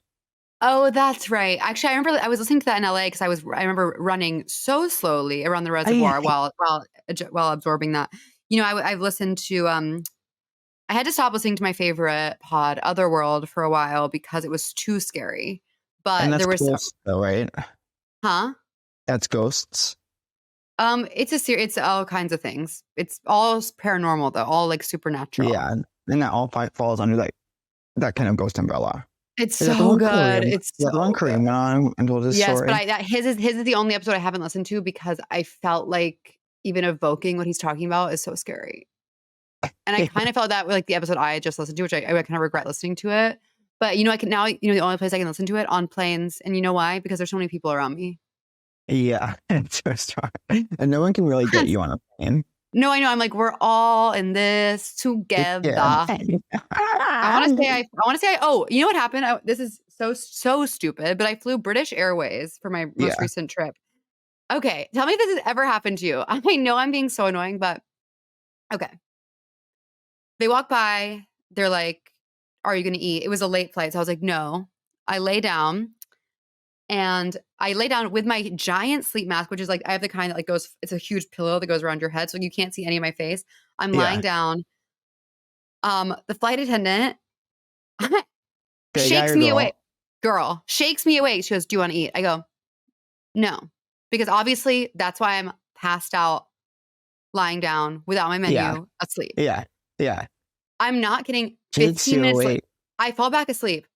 Oh, that's right. Actually, I remember I was listening to that in LA because I remember running so slowly around the reservoir while absorbing that. I've listened to I had to stop listening to my favorite pod, Otherworld, for a while because it was too scary. But there was ghosts, though, right? Huh? That's ghosts. It's all kinds of things. It's all paranormal though, all like supernatural. Yeah, and that all falls under like that kind of ghost umbrella. It's Is that the so one good. Kareem? It's Is that the one so good. Kareem went on and told his Yes, story? but his is the only episode I haven't listened to because I felt like even evoking what he's talking about is so scary. And I kind of felt that with like the episode I just listened to, which I kind of regret listening to it. But I can now, the only place I can listen to it on planes. And you know why? Because there's so many people around me. Yeah, it's so strong. And no one can really get you on a plane. No, I know. I'm like, we're all in this together. Yeah. I want to say, oh, you know what happened? This is so stupid, but I flew British Airways for my most recent trip. Okay. Tell me if this has ever happened to you. I know I'm being so annoying, but okay. They walk by. They're like, are you going to eat? It was a late flight. So I was like, no. I lay down. And I lay down with my giant sleep mask, which is like, I have the kind that like goes, it's a huge pillow that goes around your head. So you can't see any of my face. I'm lying down. The flight attendant shakes me awake. Girl shakes me awake. She goes, do you want to eat? I go, no. Because obviously that's why I'm passed out, lying down without my menu, asleep. Yeah. Yeah. I'm not kidding. 15 minutes later, I fall back asleep.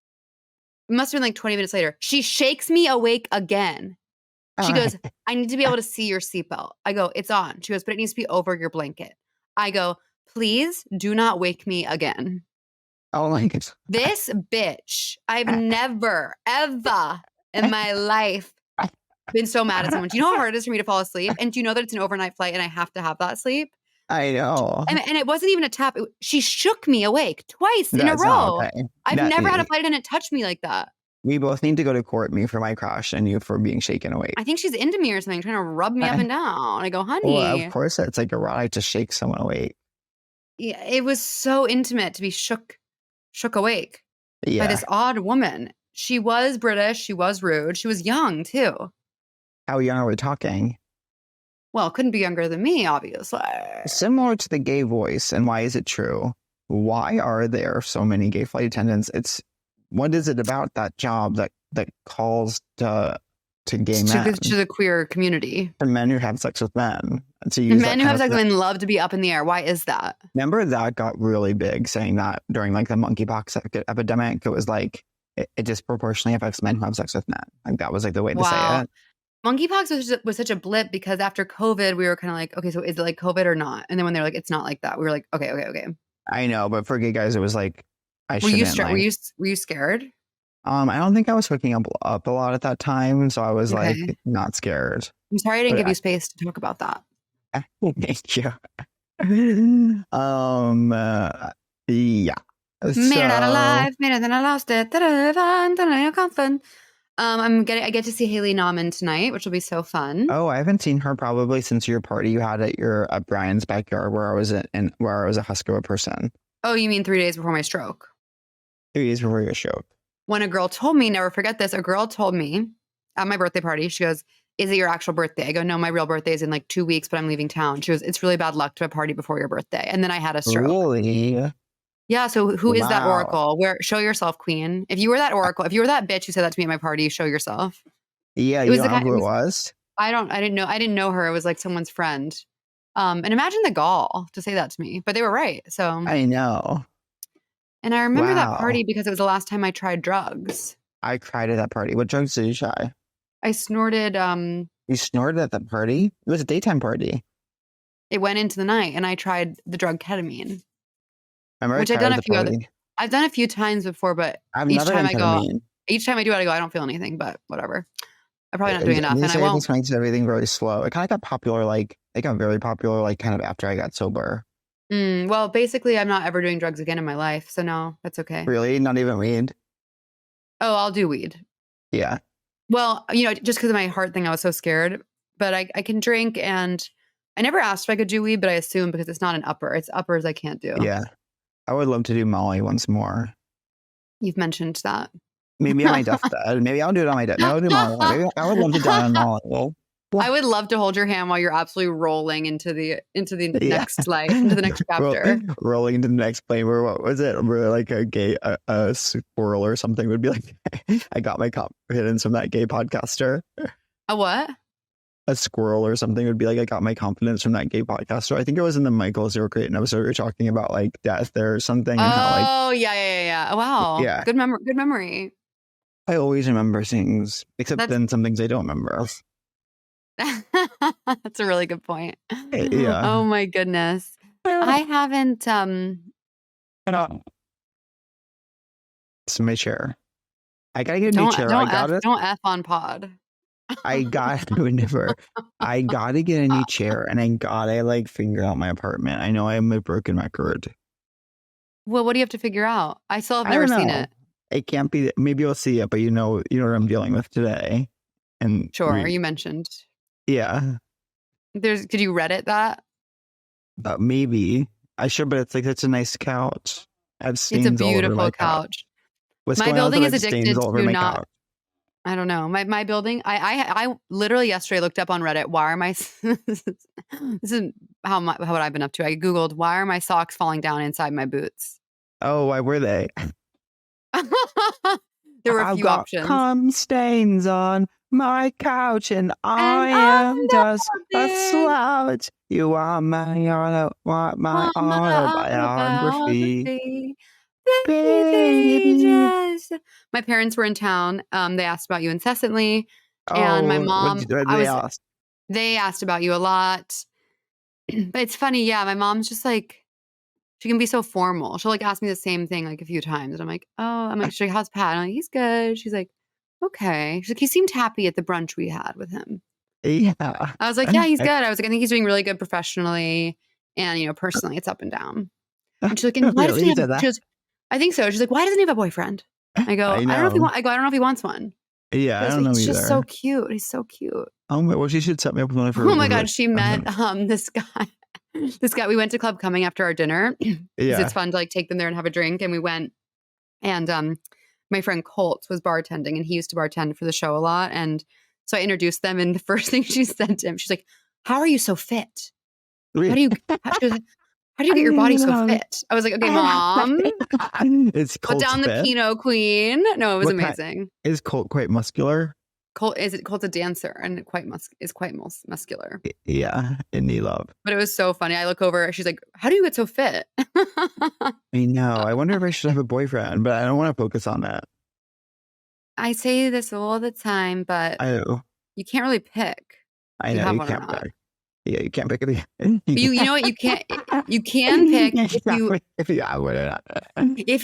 It must have been like 20 minutes later. She shakes me awake again. She goes, I need to be able to see your seatbelt. I go, it's on. She goes, but it needs to be over your blanket. I go, please do not wake me again. Oh my goodness. This bitch, I've never, ever in my life been so mad at someone. Do you know how hard it is for me to fall asleep? And do you know that it's an overnight flight and I have to have that sleep? I know. And it wasn't even a tap. She shook me awake twice in a row. Okay. I've never had a flight attendant touch me like that. We both need to go to court, me for my crush and you for being shaken awake. I think she's into me or something, trying to rub me up and down. I go, honey. Well, of course, it's like a ride to shake someone awake. Yeah, it was so intimate to be shook awake by this odd woman. She was British. She was rude. She was young, too. How young are we talking? Well, couldn't be younger than me, obviously. Similar to the gay voice, and why is it true? Why are there so many gay flight attendants? What is it about that job that calls to gay men? To the queer community. For men who have sex with men. Men who have sex with men love to be up in the air. Why is that? Remember that got really big, saying that during like the monkeypox epidemic, it was like it disproportionately affects men who have sex with men. Like that was like the way to say it. Monkeypox was such a blip because after COVID, we were kind of like, okay, so is it like COVID or not? And then when they're like, it's not like that, we were like, okay. I know, but for gay guys, it was like, were you scared? I don't think I was hooking up a lot at that time, so I was like not scared. I'm sorry I didn't give you space to talk about that. Thank you. Yeah. Made it out alive, made it, then I lost it. I get to see Haley Nauman tonight, which will be so fun. Oh, I haven't seen her probably since your party you had at Brian's backyard where I was a Husker person. Oh, you mean 3 days before my stroke? 3 days before your stroke. When a girl told me, never forget this, a girl told me at my birthday party, she goes, is it your actual birthday? I go, no, my real birthday is in like 2 weeks, but I'm leaving town. She goes, it's really bad luck to a party before your birthday. And then I had a stroke. Really? Yeah. So who is that oracle? Show yourself, queen. If you were that oracle, if you were that bitch who said that to me at my party, show yourself. Yeah. You know who it was? I didn't know her. It was like someone's friend. And imagine the gall to say that to me, but they were right. So I know. And I remember that party because it was the last time I tried drugs. I cried at that party. What drugs did you try? I snorted. You snorted at that party? It was a daytime party. It went into the night, and I tried the drug ketamine. Which I've done I've done a few times before, but each time I do it, I go, I don't feel anything, but whatever. I'm probably not doing enough, and I won't. This makes everything really slow. It kind of got popular, it got very popular, kind of after I got sober. Well, basically, I'm not ever doing drugs again in my life, so no, that's okay. Really? Not even weed? Oh, I'll do weed. Yeah. Well, just because of my heart thing, I was so scared, but I can drink, and I never asked if I could do weed, but I assume because it's not an upper. It's uppers I can't do. Yeah. I would love to do Molly once more. You've mentioned that. Maybe on my deathbed. Maybe I'll do it on my deathbed. No, I'll do Molly. Maybe I would love to die on Molly. I would love to hold your hand while you're absolutely rolling into the next life, into the next chapter. Rolling into the next plane. Where what was it? Where like a gay a squirrel or something would be like, I got my confidence from that gay podcaster. A what? a squirrel or something would be like, I got my confidence from that gay podcast. So I think it was in the Michael Zero Create episode we were talking about like death or something and how like Oh, yeah. Wow. Yeah. Good memory. I always remember things, except then some things I don't remember. That's a really good point. Yeah. Oh my goodness. I haven't It's my chair. I gotta get a new chair. I got it. Don't F on pod. I got whenever I gotta get a new chair and I gotta like figure out my apartment. I know I'm a broken record. Well, what do you have to figure out? I still have I never don't seen know. it. It can't be. Maybe you'll see it, but you know what I'm dealing with today. And Sure, you mentioned. Yeah. Could you Reddit that? Maybe I should, but it's like it's a nice couch. I have stains It's a all over beautiful my couch. What's My going on with building the, is like, addicted stains all over to my not. couch? I don't know. My building. I literally yesterday looked up on Reddit. Why are my this is what I've been up to. I googled why are my socks falling down inside my boots. Oh, why were they? There were a I've few got options. cum stains on my couch, and I am just a slouch. You are my autobiography. Baby. My parents were in town. They asked about you incessantly, Oh, and my mom. what did they ask? They asked about you a lot. But it's funny, yeah. My mom's just like, she can be so formal. She'll like ask me the same thing like a few times, and I'm like, she's like, how's Pat? I'm like, he's good. She's like, okay. She's like, he seemed happy at the brunch we had with him. Yeah. I was like, yeah, he's good. I was like, I think he's doing really good professionally, and personally, it's up and down. And she's like, and why does he have? She goes, I think so. She's like, why doesn't he have a boyfriend? I go, I don't know if he wants. I go, I don't know if he wants one. Yeah, I don't know either. He's just so cute. He's so cute. Oh my, well, she should set me up with one of her. Oh my God, she met this guy. This guy, we went to Club Coming after our dinner. Yeah. It's fun to like take them there and have a drink. And we went, and my friend Colt was bartending, and he used to bartend for the show a lot. And so I introduced them, and the first thing she said to him, she's like, "How are you so fit? How do you get your body so fit?" I was like, "Okay, Mom, it's put down the Pinot Queen." No, it was amazing. Is Colt quite muscular? Colt's a dancer and is quite muscular. Yeah, in knee love. But it was so funny. I look over, she's like, "How do you get so fit?" I know. I wonder if I should have a boyfriend, but I don't want to focus on that. I say this all the time, but you can't really pick. I know you can't pick. Yeah, you can't pick it. You know what? You can't. You can pick if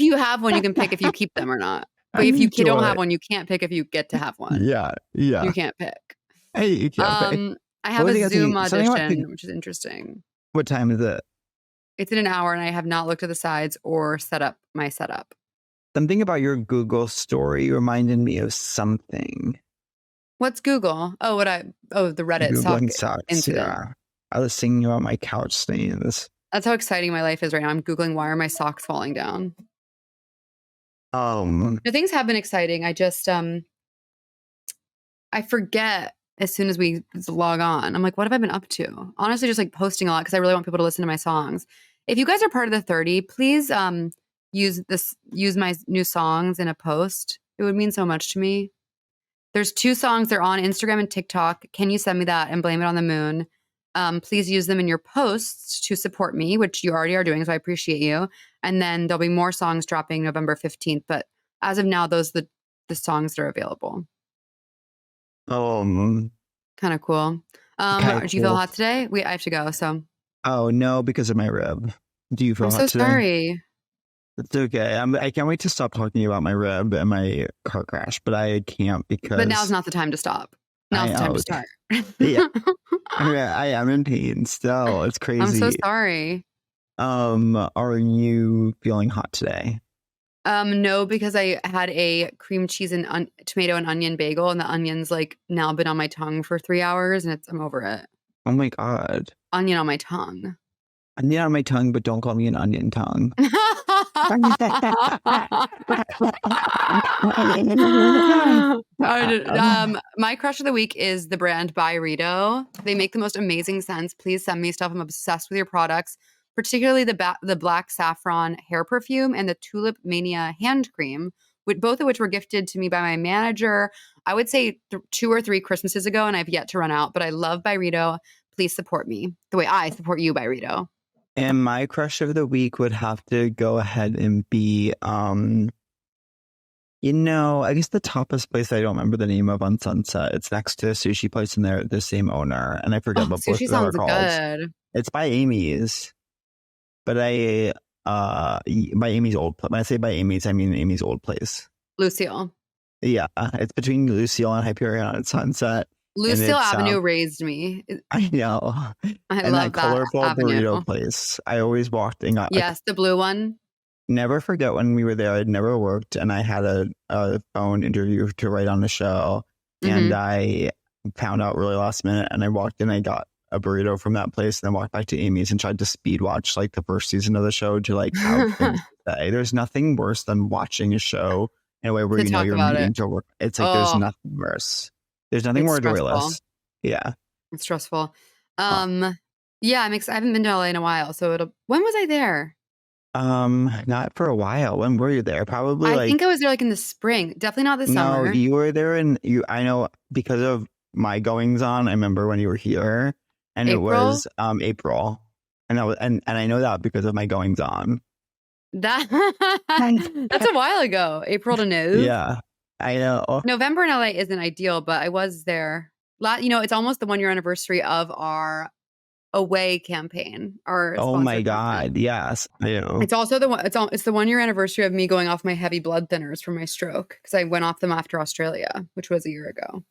you have one. You can pick if you keep them or not. But if you don't have one, you can't pick if you get to have one. Yeah. You can't pick. Hey, you can't pick. I have a Zoom audition, which is interesting. What time is it? It's in an hour, and I have not looked at the sides or set up my setup. Something about your Google story reminded me of something. What's Google? The Reddit sock incident. Yeah. I was singing about my couch stains. That's how exciting my life is right now. I'm Googling why are my socks falling down. The things have been exciting. I just I forget as soon as we log on. I'm like, what have I been up to? Honestly, just like posting a lot because I really want people to listen to my songs. If you guys are part of the 30, please use my new songs in a post. It would mean so much to me. There's 2 songs. They're on Instagram and TikTok. Can you send me that and blame it on the moon? Please use them in your posts to support me, which you already are doing, so I appreciate you. And then there'll be more songs dropping November 15th. But as of now, those are the songs that are available. Kind of cool. Do you feel hot today? I have to go, so. Oh, no, because of my rib. Do you feel hot today? I'm so sorry. It's okay. I can't wait to stop talking about my rib and my car crash, but I can't because... But now's not the time to stop. Now's the time to start. Yeah. I am in pain still. It's crazy. I'm so sorry. Are you feeling hot today? No, because I had a cream cheese and tomato and onion bagel, and the onion's like now been on my tongue for 3 hours, and I'm over it. Oh my God. Onion on my tongue. Onion on my tongue, but don't call me an onion tongue. My crush of the week is the brand Byredo. They make the most amazing scents. Please send me stuff. I'm obsessed with your products, particularly the Black Saffron hair perfume and the Tulip Mania hand cream, both of which were gifted to me by my manager. I would say 2 or 3 Christmases ago, and I've yet to run out. But I love Byredo. Please support me the way I support you, Byredo. And my crush of the week would have to go ahead and be, I guess the tapas place I don't remember the name of on Sunset. It's next to a sushi place, and they're the same owner. And I forget what both Sushi of them are sounds called. good. It's by Amy's, but by Amy's old. When I say by Amy's, I mean Amy's old place. Lucille. Yeah, it's between Lucille and Hyperion on Sunset. Lucille Avenue raised me. I know. I and love that colorful avenue. burrito place. I always walked and got. Yes, the blue one. Never forget when we were there. I'd never worked, and I had a phone interview to write on the show, and I found out really last minute, and I walked in, I got a burrito from that place, and then walked back to Amy's and tried to speed watch like the first season of the show to like have things to say. There's nothing worse than watching a show in a way where To you know talk you're about meeting it. to work. It's like there's nothing worse. There's nothing more joyless. Yeah, it's stressful. Yeah, I haven't been to LA in a while, so when was I there? Not for a while. When were you there? Probably I think I was there like in the spring. Definitely not this summer. No, you were there I know because of my goings on. I remember when you were here, and April? It was April, and I know that because of my goings on. That's a while ago. April to Nov. Yeah, I know. November in LA isn't ideal, but I was there. It's almost the 1-year anniversary of our away campaign. Oh my God, yes, I know. It's also it's the 1-year anniversary of me going off my heavy blood thinners from my stroke, because I went off them after Australia, which was a year ago.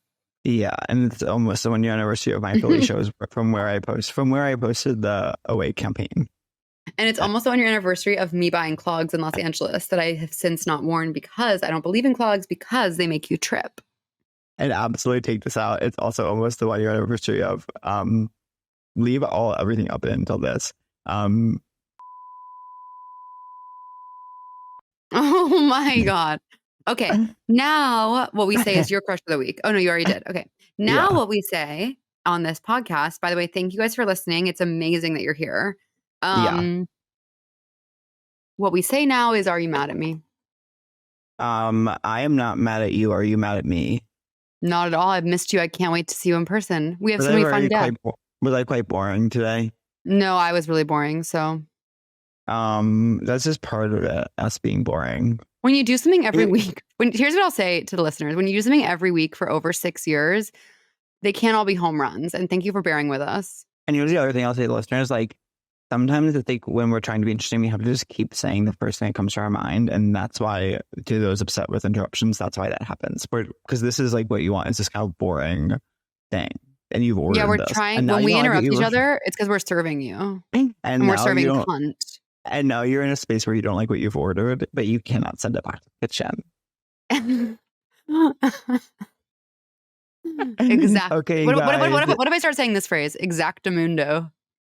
Yeah, and it's almost the 1-year anniversary of my Philly shows from where I posted the away campaign. And it's almost the 1-year anniversary of me buying clogs in Los Angeles that I have since not worn because I don't believe in clogs because they make you trip. And absolutely take this out. It's also almost the 1-year anniversary of leave everything up until this. Oh my God. Okay. Now what we say is your crush of the week. Oh no, you already did. Okay. Now what we say on this podcast, by the way, thank you guys for listening. It's amazing that you're here. What we say now is, are you mad at me? I am not mad at you. Are you mad at me? Not at all. I've missed you. I can't wait to see you in person. We have so many fun days. Was I quite boring today? No, I was really boring. So that's just part of it, us being boring. When you do something every week, here's what I'll say to the listeners. When you do something every week for over 6 years, they can't all be home runs. And thank you for bearing with us. And here's the other thing I'll say to listeners, like, sometimes I think when we're trying to be interesting, we have to just keep saying the first thing that comes to our mind. And that's why, to those upset with interruptions, that's why that happens. Because this is like what you want. It's this kind of boring thing. And you've ordered we're this. trying. When we interrupt each other, it's because we're serving you. And we're serving cunt. And now you're in a space where you don't like what you've ordered, but you cannot send it back to the kitchen. Exactly. Okay, what if I start saying this phrase? Exactamundo.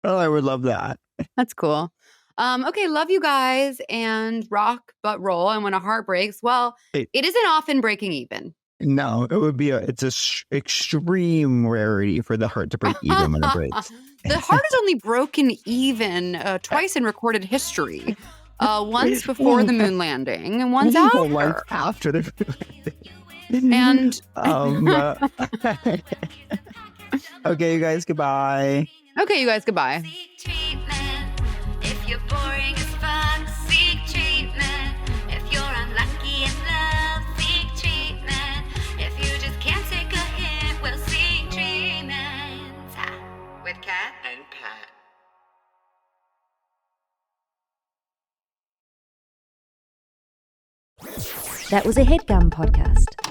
Oh, I would love that. That's cool. Okay, love you guys, and rock but roll. And when a heart breaks, well, it isn't often breaking even. No, it's a extreme rarity for the heart to break even when it breaks. The heart is only broken even twice in recorded history. Once before the moon landing and once after. Once after the moon landing. And okay, you guys, goodbye. Okay, you guys, goodbye. Seek treatment. If you're boring as fuck, seek treatment. If you're unlucky in love, seek treatment. If you just can't take a hint, well, seek treatment. With Kat and Pat. That was a Headgum podcast.